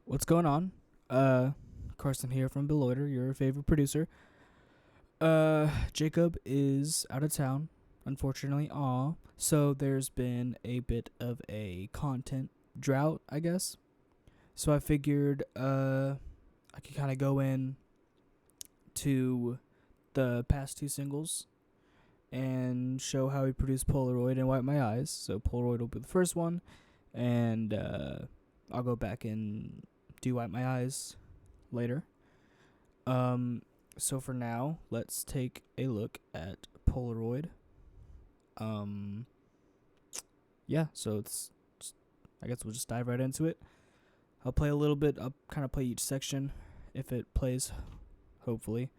What's going on? Carson here from Beloiter, your favorite producer. Jacob is out of town, unfortunately. Aw. So there's been a bit of a content drought, I guess. So I figured, I could kind of go in to the past two singles and show how we produced Polaroid and Wipe My Eyes. So Polaroid will be the first one, and I'll go back and do Wipe My Eyes later. So for now, let's take a look at Polaroid. Yeah, so I guess we'll just dive right into it. I'll play a little bit. I'll kind of play each section if it plays, hopefully.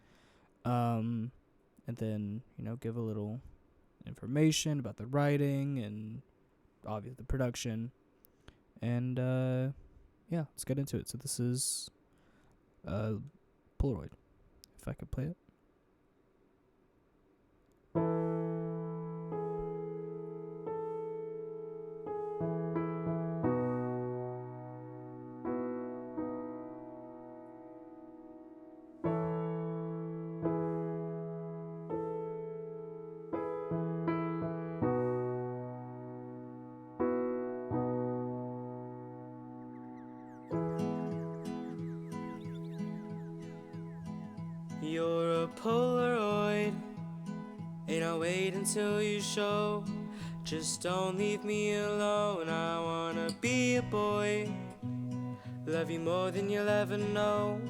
And then, give a little information about the writing and obviously the production. And, yeah, let's get into it. So this is Polaroid, if I could play it. You're a Polaroid, and I'll wait until you show. Just don't leave me alone, I wanna be a boy. Love you more than you'll ever know.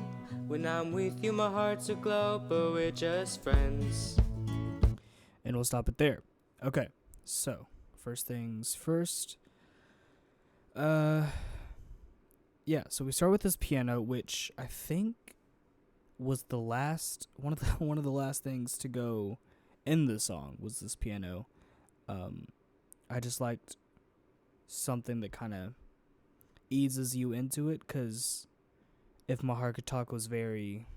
When I'm with you, my heart's aglow, but we're just friends. And we'll stop it there. Okay, so first things first. Yeah, so we start with this piano, which I think was the last one of the last things to go in the song was this piano. I just liked something that kind of eases you into it, because if My Heart Could Talk was very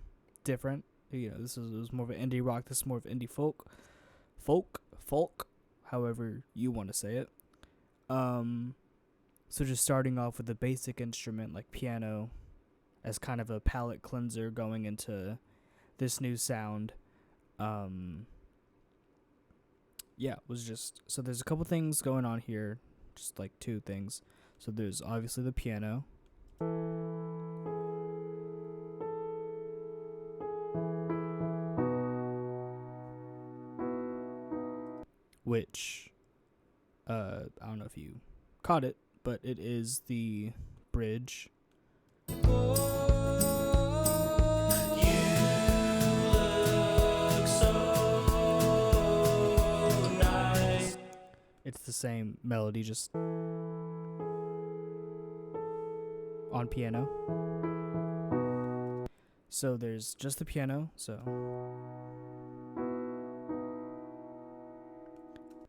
different, this was more of an indie rock, this is more of indie folk, however you want to say it. So just starting off with a basic instrument like piano as kind of a palate cleanser going into this new sound. Yeah, was just, so there's a couple things going on here, just like two things. So there's obviously the piano. Which, I don't know if you caught it, but it is the bridge. It's the same melody, just on piano. So there's just the piano,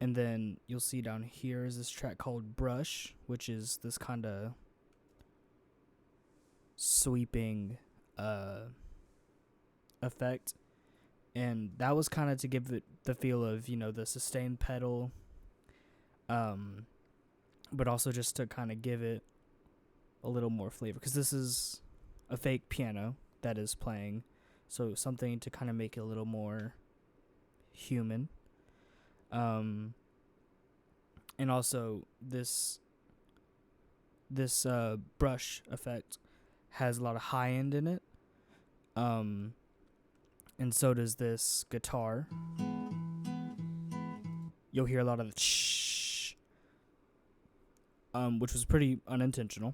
and then you'll see down here is this track called Brush, which is this kind of sweeping effect. And that was kind of to give it the feel of, the sustained pedal, but also just to kind of give it a little more flavor, because this is a fake piano that is playing, so something to kind of make it a little more human. And also this brush effect has a lot of high end in it, and so does this guitar. You'll hear a lot of the shh, which was pretty unintentional.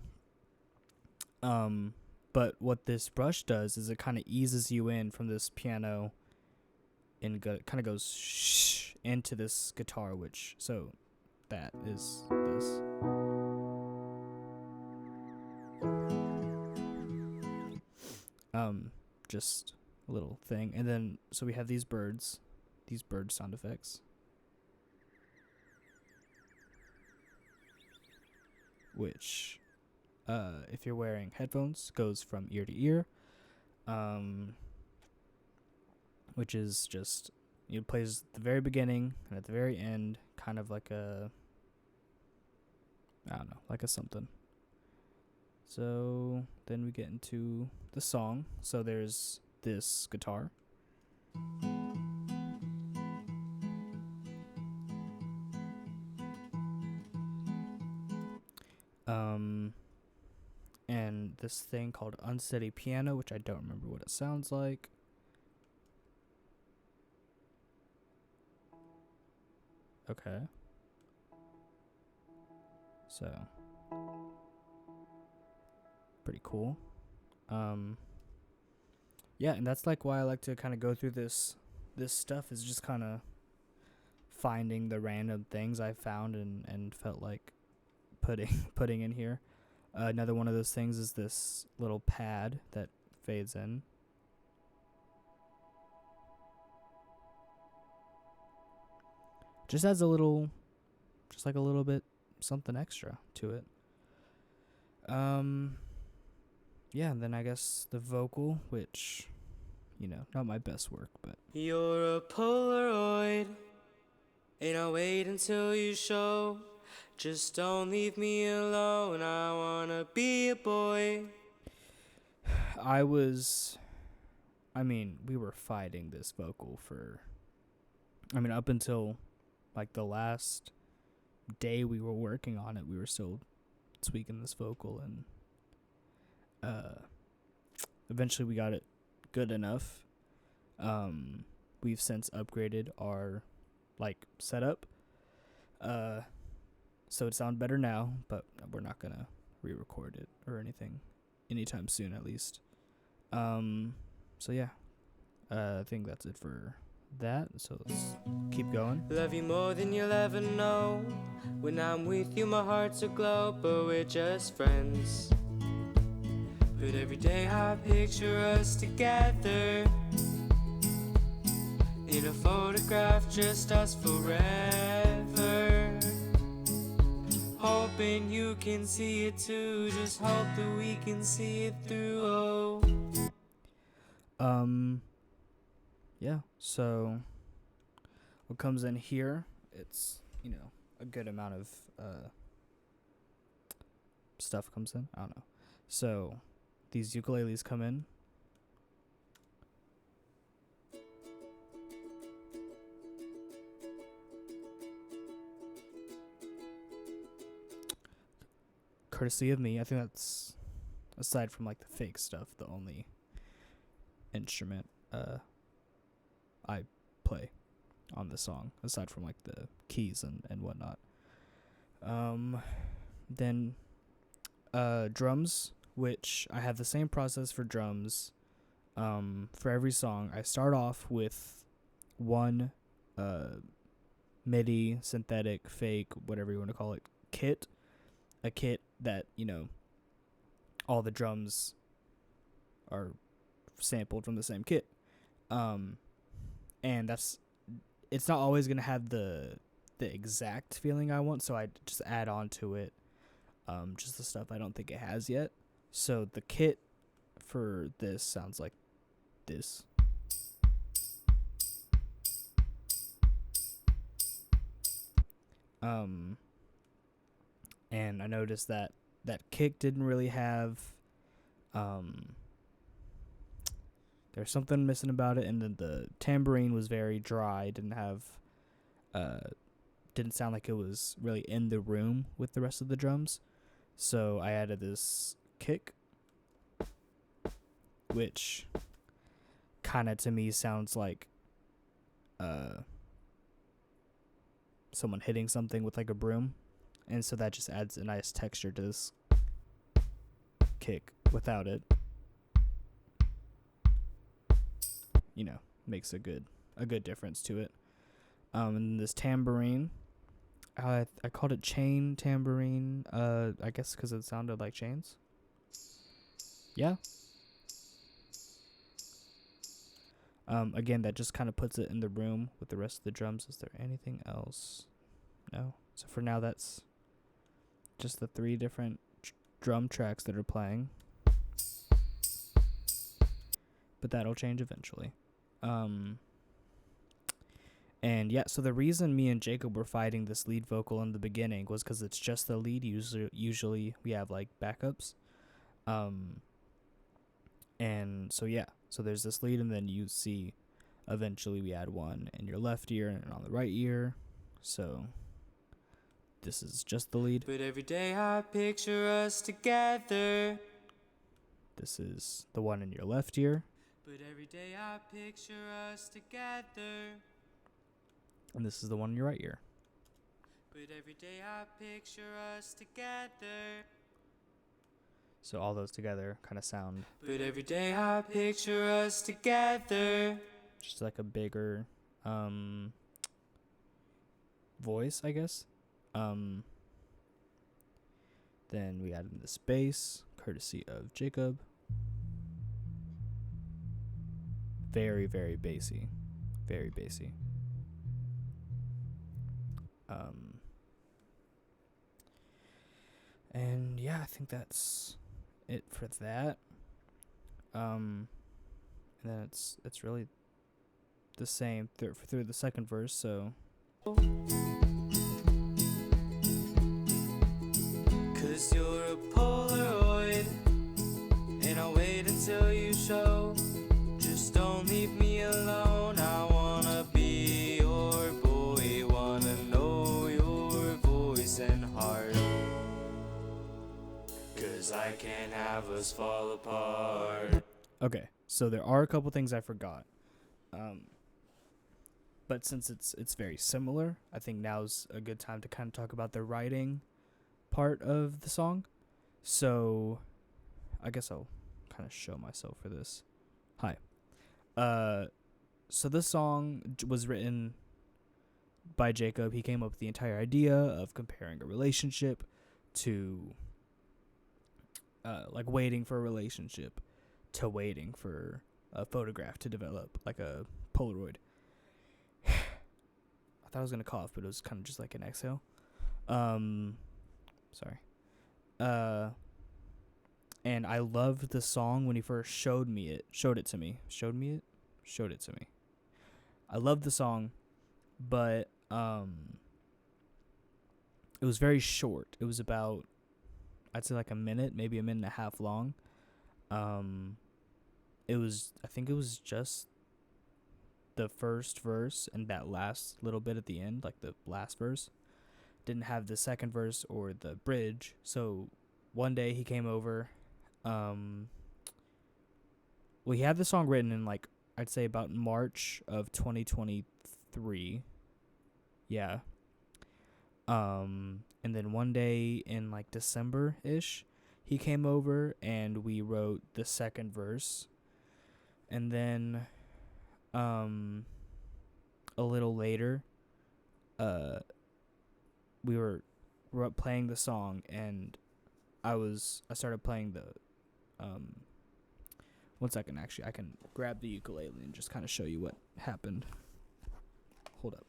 But what this brush does is it kind of eases you in from this piano and kind of goes shh into this guitar, which, so that is this. Just a little thing. And then, so we have these bird sound effects, which, if you're wearing headphones, goes from ear to ear, which is just, it plays at the very beginning and at the very end, kind of like a, I don't know, like a something. So then we get into the song. So there's this guitar. And this thing called unsteady piano, which I don't remember what it sounds like. Okay. So pretty cool. Yeah, and that's like why I like to kind of go through this stuff, is just kind of finding the random things I found and felt like putting in here. Another one of those things is this little pad that fades in. Just adds a little bit something extra to it. Yeah, and then I guess the vocal, which, not my best work, but You're a Polaroid, and I'll wait until you show. Just don't leave me alone, I wanna be a boy. we were fighting this vocal for, up until like the last day we were working on it, we were still tweaking this vocal, and eventually we got it good enough. We've since upgraded our setup, so it sounds better now, but we're not gonna re-record it or anything anytime soon, at least. So yeah, I think that's it for that, so let's keep going. Love you more than you'll ever know. When I'm with you my heart's aglow, but we're just friends. But every day I picture us together, in a photograph, just us forever. Hoping you can see it too, just hope that we can see it through. Yeah, so what comes in here, it's, a good amount of stuff comes in. I don't know. So these ukuleles come in. Courtesy of me. I think that's, aside from the fake stuff, the only instrument I play on the song, aside from the keys and whatnot. Then drums, which I have the same process for drums. For every song, I start off with one MIDI, synthetic, fake, whatever you want to call it, kit. A kit that, all the drums are sampled from the same kit. And it's not always going to have the exact feeling I want, so I just add on to it just the stuff I don't think it has yet. So the kit for this sounds like this. And I noticed that kick didn't really have, there's something missing about it, and then the tambourine was very dry, didn't sound like it was really in the room with the rest of the drums. So I added this kick, which kind of to me sounds like someone hitting something with a broom. And so that just adds a nice texture to this kick without it. Makes a good difference to it. And this tambourine, I called it chain tambourine. I guess because it sounded like chains. Yeah. Again, that just kind of puts it in the room with the rest of the drums. Is there anything else? No. So for now, that's just the 3 different drum tracks that are playing, but that'll change eventually. And yeah, so the reason me and Jacob were fighting this lead vocal in the beginning was because it's just the lead. Usually we have backups, And so yeah, so there's this lead, and then you see eventually we add one in your left ear and on the right ear. So this is just the lead. But every day I picture us together. This is the one in your left ear. But every day I picture us together. And this is the one in your right ear. But every day I picture us together. So all those together kind of sound But every day I picture us together. just like a bigger voice, I guess. Then we add in this bass, courtesy of Jacob. Very, very bassy. Very bassy. And yeah, I think that's it for that. And then it's really the same through the second verse. So Cause you're a Polaroid, and I'll wait until you show. Just don't leave me alone. I wanna be your boy, wanna know your voice and heart. Cause I can't have us fall apart. okay, so there are a couple things I forgot. But since it's very similar, I think now's a good time to kind of talk about the writing part of the song. So I guess I'll kind of show myself for this. Hi. So this song was written by Jacob. He came up with the entire idea of comparing a relationship to like waiting for a relationship to waiting for a photograph to develop, like a Polaroid. I thought I was gonna cough, but it was kind of just like an exhale. Sorry. And I loved the song when he first showed it to me. I loved the song, but it was very short. It was about, I'd say like a minute, maybe a minute and a half long. I think it was just the first verse and that last little bit at the end, like the last verse. Didn't have the second verse or the bridge. So one day he came over. He had the song written in like, I'd say about March of 2023. Yeah. And then one day in like December-ish, he came over and we wrote the second verse. And then a little later, we were playing the song, and I started playing the 1 second, actually I can grab the ukulele and just kind of show you what happened. Hold up.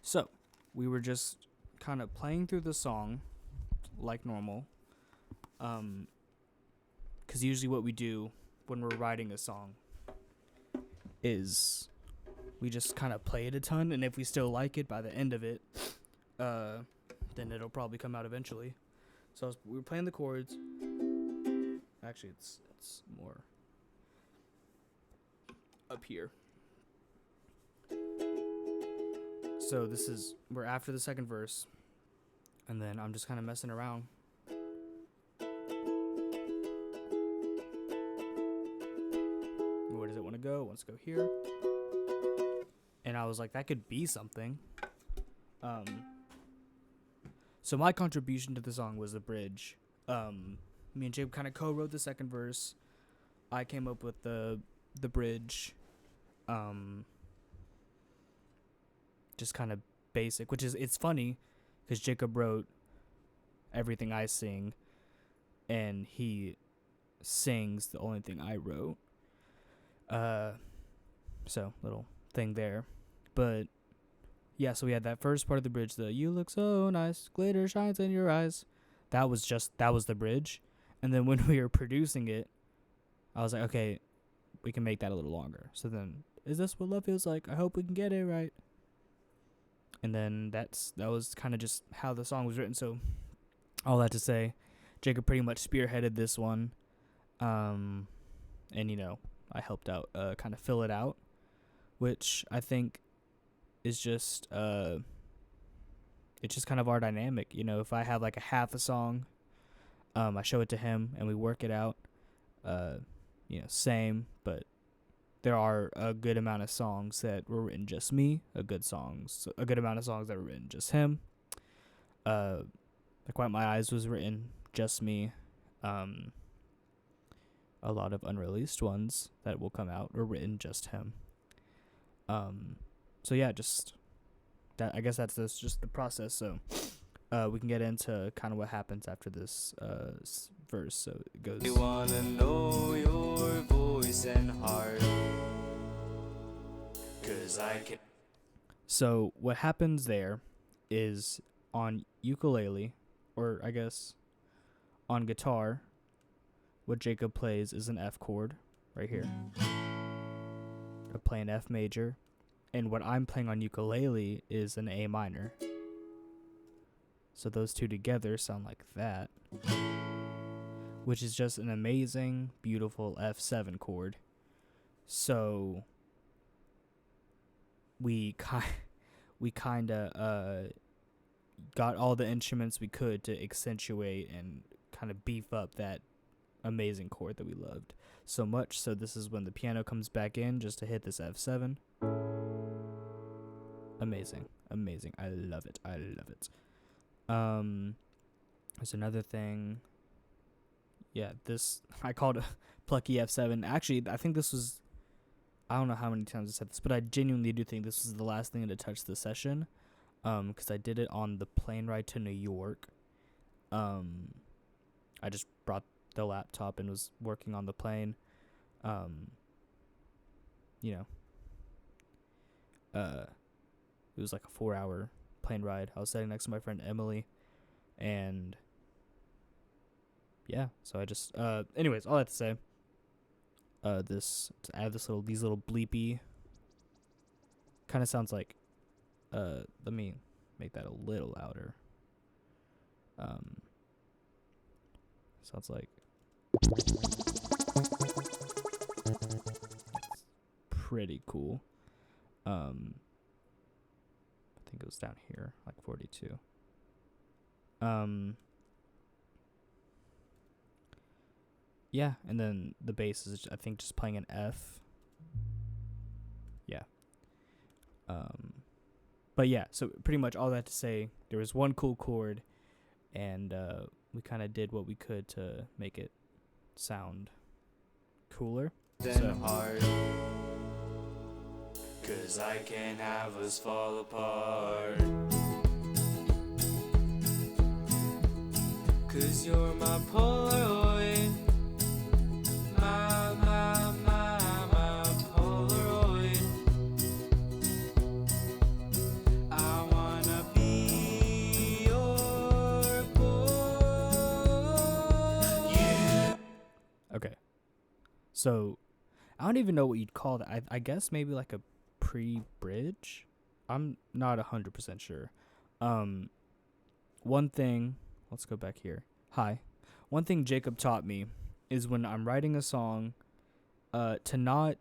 So we were just kind of playing through the song like normal. Because usually what we do when we're writing a song is we just kind of play it a ton, and if we still like it by the end of it, then it'll probably come out eventually. So we were playing the chords. Actually, it's more up here. So we're after the second verse, and then I'm just kind of messing around. Where does it want to go? It wants to go here. And I was like, that could be something. So my contribution to the song was the bridge. Me and Jacob kind of co-wrote the second verse. I came up with the bridge. Just kind of basic, it's funny because Jacob wrote everything I sing, and he sings the only thing I wrote. So little thing there, but yeah. So we had that first part of the bridge, the "You look so nice, glitter shines in your eyes." That was the bridge, and then when we were producing it, I was like, okay, we can make that a little longer. So then, is this what love feels like? I hope we can get it right. And then that was kind of just how the song was written. So all that to say, Jacob pretty much spearheaded this one, and I helped out, kind of fill it out, which I think is just it's just kind of our dynamic. If I have like a half a song, I show it to him and we work it out. Same, but there are a good amount of songs that were written just me, a good amount of songs that were written just him. Like Wipe My Eyes was written just me. A lot of unreleased ones that will come out were written just him. So yeah, just that. I guess that's just the process. So we can get into kind of what happens after this verse. So it goes. You wanna know your voice and heart, 'cause I can. So what happens there is on ukulele, or I guess on guitar, what Jacob plays is an F chord right here. I play an F major, and what I'm playing on ukulele is an A minor. So those two together sound like that, which is just an amazing, beautiful F7 chord. So we kind of got all the instruments we could to accentuate and kind of beef up that amazing chord that we loved so much. So this is when the piano comes back in just to hit this F7. Amazing. I love it. There's another thing. Yeah, this I called a plucky F7. Actually, I think this was, I don't know how many times I said this, but I genuinely do think this was the last thing to touch the session, because I did it on the plane ride to New York. I just brought the laptop and was working on the plane. It was like a 4-hour plane ride. I was sitting next to my friend Emily, and yeah, so I just anyways, all that to say, to add these little bleepy, kind of sounds like, let me make that a little louder. Sounds like it's pretty cool. I think it was down here, like 42. Yeah, and then the bass is, I think, just playing an F. Yeah. But yeah, so pretty much all that to say, there was one cool chord, and we kind of did what we could to make it sound cooler. So hard, 'cause I can't have us fall apart, 'cause you're my Polaroid, my Polaroid. I wanna be your boy. Okay. So, I don't even know what you'd call that. I guess maybe like a pre-bridge? I'm not 100% sure. One thing, let's go back here. Hi. One thing Jacob taught me is when I'm writing a song, to not,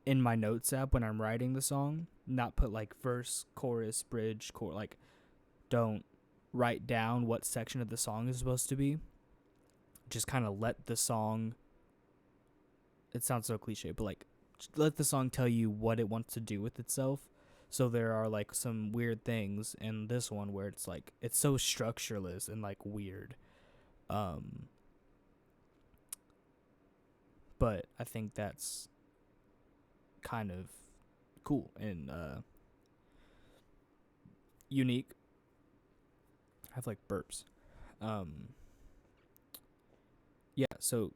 in my notes app when I'm writing the song, not put like verse, chorus, bridge, like don't write down what section of the song is supposed to be. Just kind of let the song, it sounds so cliche, but like let the song tell you what it wants to do with itself. So there are like some weird things in this one where it's like it's so structureless and like weird. But I think that's kind of cool and unique. I have like burps. Yeah, so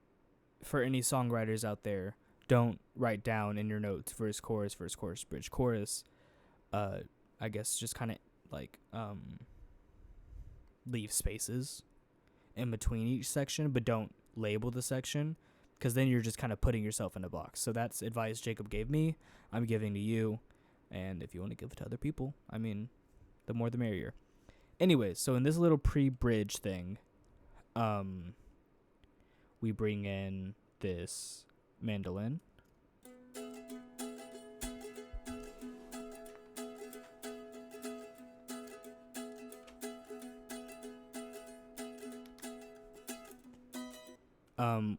for any songwriters out there, don't write down in your notes verse, chorus, bridge, chorus. I guess just kind of like leave spaces in between each section, but don't label the section, because then you're just kind of putting yourself in a box. So that's advice Jacob gave me. I'm giving to you, and if you want to give it to other people, I mean, the more the merrier. Anyways, so in this little pre-bridge thing, we bring in this mandolin.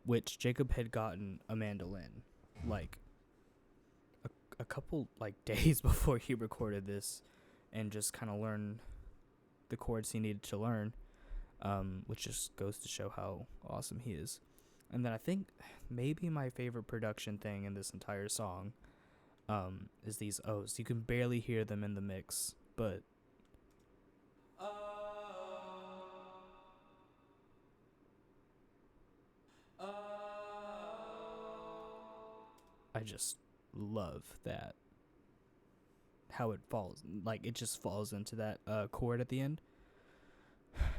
Which Jacob had gotten a mandolin, like, a couple, like, days before he recorded this, and just kind of learned the chords he needed to learn, which just goes to show how awesome he is. And then I think maybe my favorite production thing in this entire song, is these O's. You can barely hear them in the mix, but I just love that, how it falls, like it just falls into that chord at the end.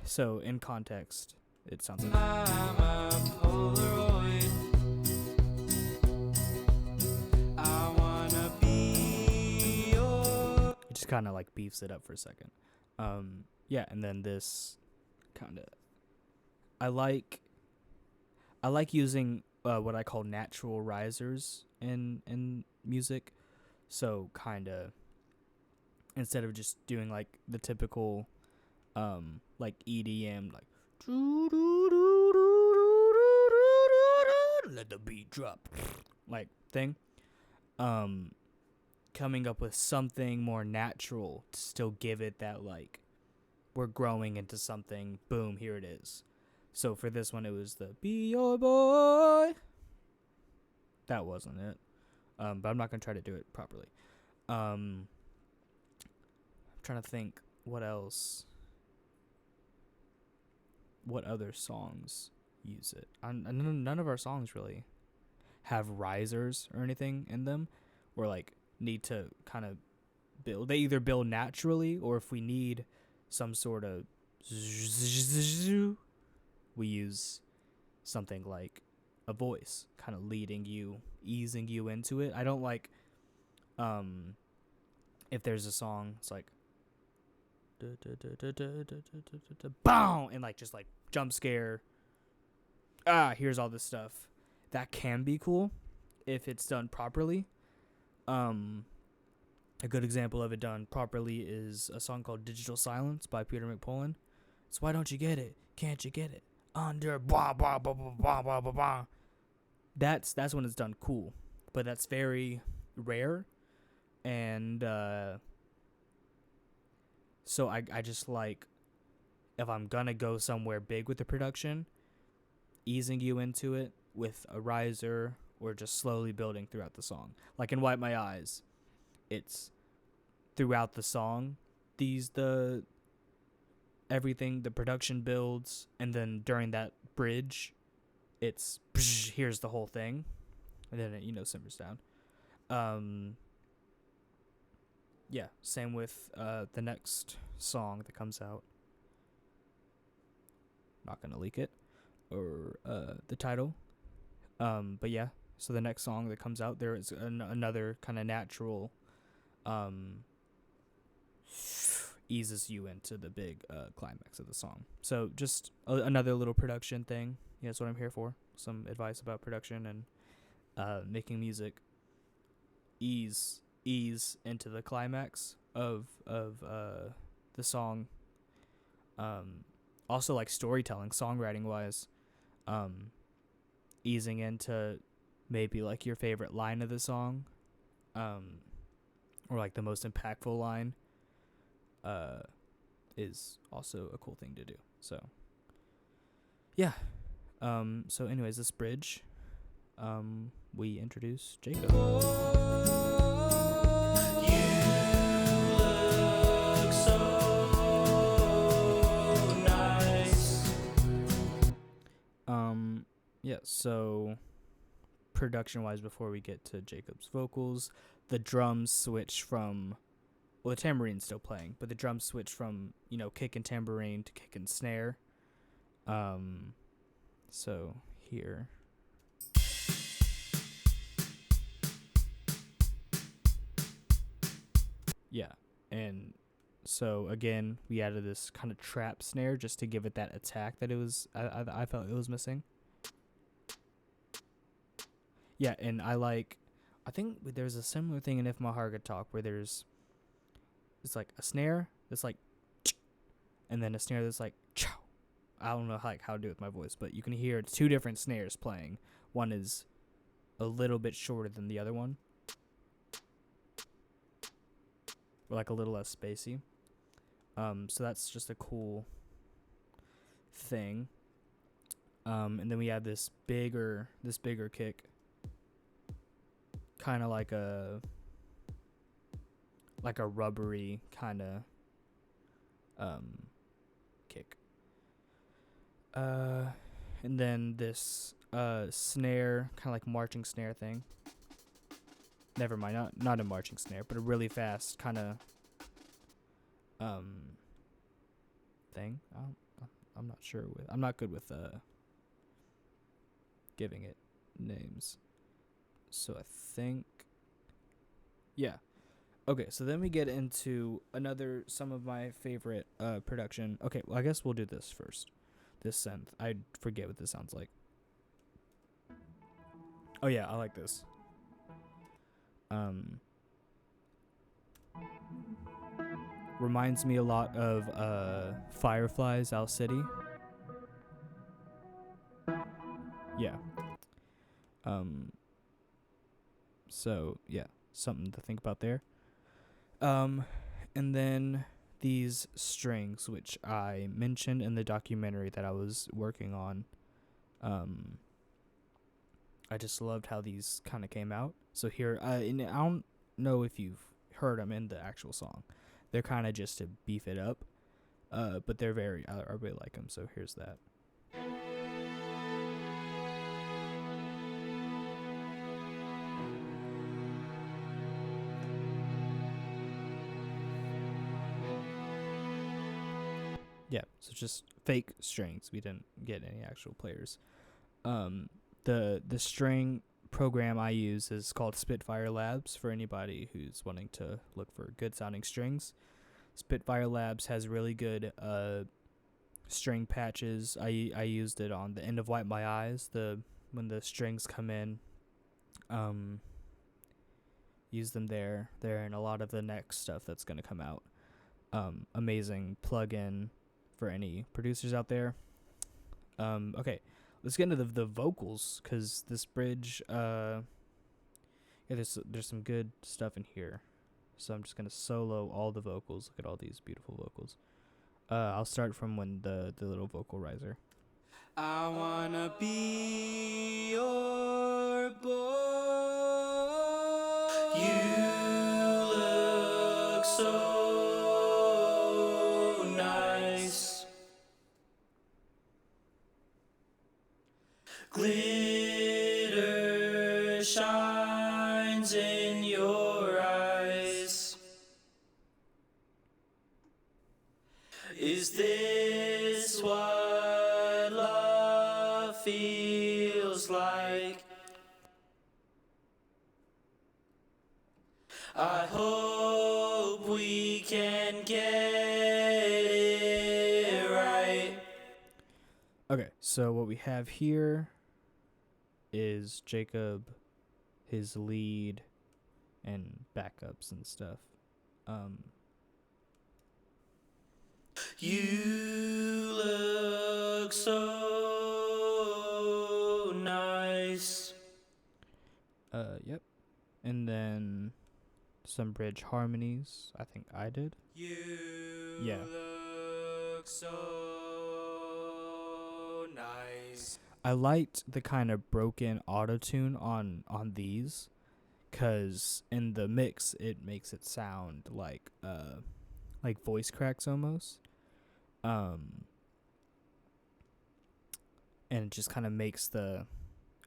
So in context, it sounds like I'm a Polaroid. I wanna be your. It just kind of like beefs it up for a second. Yeah, and then this kind of, I like using what I call natural risers in music. So kind of, instead of just doing like the typical like EDM, like let the beat drop like thing, coming up with something more natural to still give it that, like, we're growing into something, boom, here it is. So for this one, it was the be your boy. That wasn't it. But I'm not going to try to do it properly. I'm trying to think what else. What other songs use it? None of our songs really have risers or anything in them, or like need to kind of build. They either build naturally, or if we need some sort of, we use something like a voice kind of leading you, easing you into it. I don't like if there's a song, it's like boom, and like just like jump scare, here's all this stuff. That can be cool if it's done properly. A good example of it done properly is a song called Digital Silence by Peter McPolin. It's Why Don't You Get It? Can't you get it? Under blah blah blah blah blah blah blah blah. That's when it's done cool. But that's very rare. And so I just like, if I'm gonna go somewhere big with the production, easing you into it with a riser, or just slowly building throughout the song. Like in Wipe My Eyes, it's throughout the song, everything, the production builds, and then during that bridge, it's here's the whole thing, and then it simmers down. Yeah, same with the next song that comes out. Not gonna leak it, or the title. But yeah, so the next song that comes out, there is another kind of natural, eases you into the big climax of the song. So just another little production thing. Yeah, that's what I'm here for. Some advice about production and making music ease into the climax of the song. Also like storytelling, songwriting wise, easing into maybe like your favorite line of the song, or like the most impactful line, is also a cool thing to do. So yeah. So anyways, this bridge, we introduce Jacob. Yeah, so production-wise, before we get to Jacob's vocals, the drums switch from, well, the tambourine's still playing, but the drums switch from, kick and tambourine to kick and snare. So here. Yeah. And so again, we added this kind of trap snare just to give it that attack that it was I felt it was missing. Yeah, and I think there's a similar thing in If My Heart Could Talk where it's like a snare that's like and then a snare that's like chow. I don't know how to do it with my voice, but you can hear two different snares playing. One is a little bit shorter than the other one, or like a little less spacey. So that's just a cool thing. And then we have this bigger kick, kind of like a rubbery kind of kick. And then this snare, kind of like marching snare thing. Never mind, not a marching snare, but a really fast kind of thing. I'm not sure with. I'm not good with giving it names. So I think, yeah. Okay, so then we get into some of my favorite production. Okay, well I guess we'll do this first. This synth. I forget what this sounds like. Oh yeah, I like this. Reminds me a lot of Firefly's Owl City. Yeah. So yeah, something to think about there. And then these strings, which I mentioned in the documentary that I was working on. I just loved how these kind of came out. So here, and I don't know if you've heard them in the actual song. They're kind of just to beef it up, but they're I really like them. So here's that. Yeah, so just fake strings. We didn't get any actual players. The string program I use is called Spitfire Labs for anybody who's wanting to look for good sounding strings. Spitfire Labs has really good string patches. I used it on the end of Wipe My Eyes, when the strings come in. Use them there and a lot of the next stuff that's going to come out. Amazing plug-in for any producers out there. Okay, let's get into the vocals, because this bridge, there's some good stuff in here. So I'm just going to solo all the vocals. Look at all these beautiful vocals. I'll start from when the little vocal riser. I wanna be your boy. You look so nice. Glitter shines in your eyes. Is this what love feels like? I hope we can get it right. Okay, so what we have here is Jacob, his lead, and backups and stuff. You look so nice. Yep. And then some bridge harmonies. I think I did. You Yeah. look so nice. I liked the kind of broken auto-tune on these, cause in the mix it makes it sound like voice cracks almost. And it just kind of makes it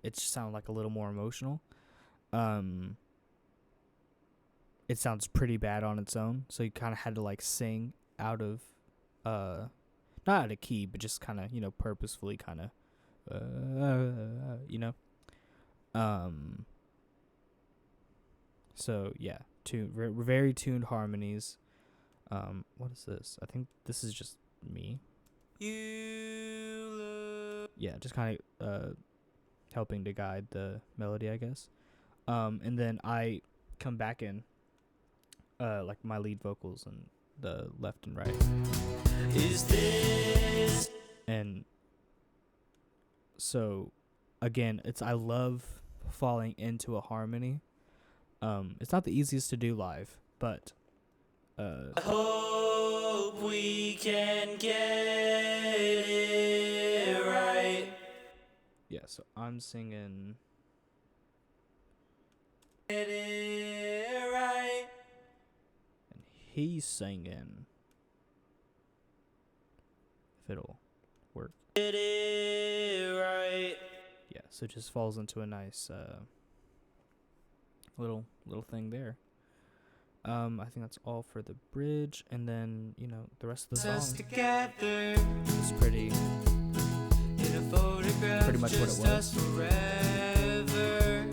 just sound like a little more emotional. It sounds pretty bad on its own, so you kind of had to like sing out of not out of key, but just kind of, purposefully kind of so yeah, very tuned harmonies. What is this? I think this is just me. Yeah, just kind of helping to guide the melody, I guess. And then I come back in like my lead vocals and the left and right. Is this? And so again, I love falling into a harmony. It's not the easiest to do live, but I hope we can get it right. Yeah, so I'm singing Get it right. And he's singing, if it'll work. Get it right. Yeah, so it just falls into a nice little thing there. I think that's all for the bridge, and then the rest of the song is pretty much what it was. Forever.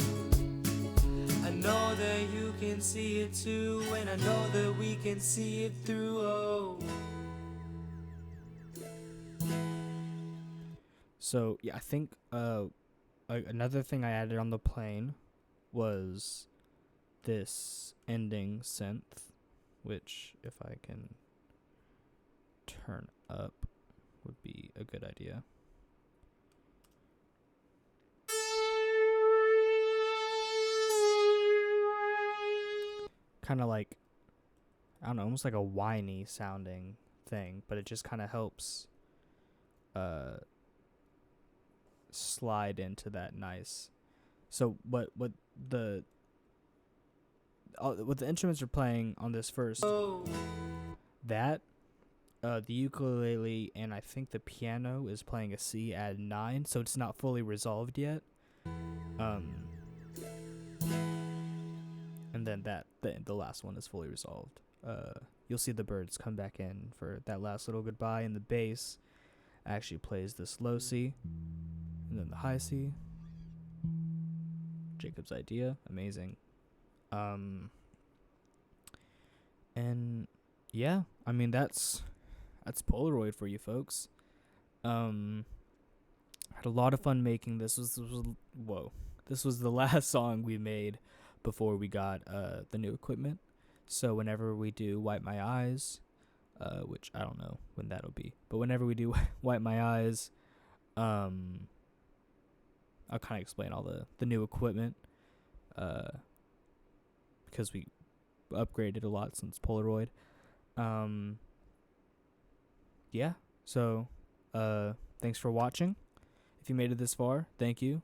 I know that you can see it too, and I know that we can see it through. Oh. So yeah, I think another thing I added on the plane was this ending synth, which if I can turn up would be a good idea. Kind of like, I don't know, almost like a whiny sounding thing, but it just kind of helps slide into that nice. So what the instruments are playing on this first, that the ukulele and I think the piano is playing a C add 9, so it's not fully resolved yet. And then the last one is fully resolved. You'll see the birds come back in for that last little goodbye, and the bass actually plays this low C and then the high C. Jacob's idea, amazing. And yeah, I mean that's Polaroid for you folks. Had a lot of fun making this. This was the last song we made before we got the new equipment. So whenever we do Wipe My Eyes, which I don't know when that'll be, but whenever we do Wipe My Eyes, I'll kind of explain all the new equipment, because we upgraded a lot since Polaroid. Yeah, so thanks for watching. If you made it this far, thank you.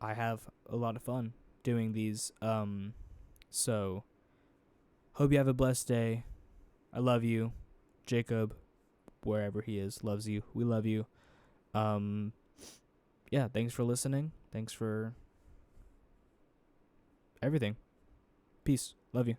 I have a lot of fun doing these. So hope you have a blessed day. I love you. Jacob, wherever he is, loves you. We love you. Yeah, thanks for listening. Thanks for everything. Peace. Love you.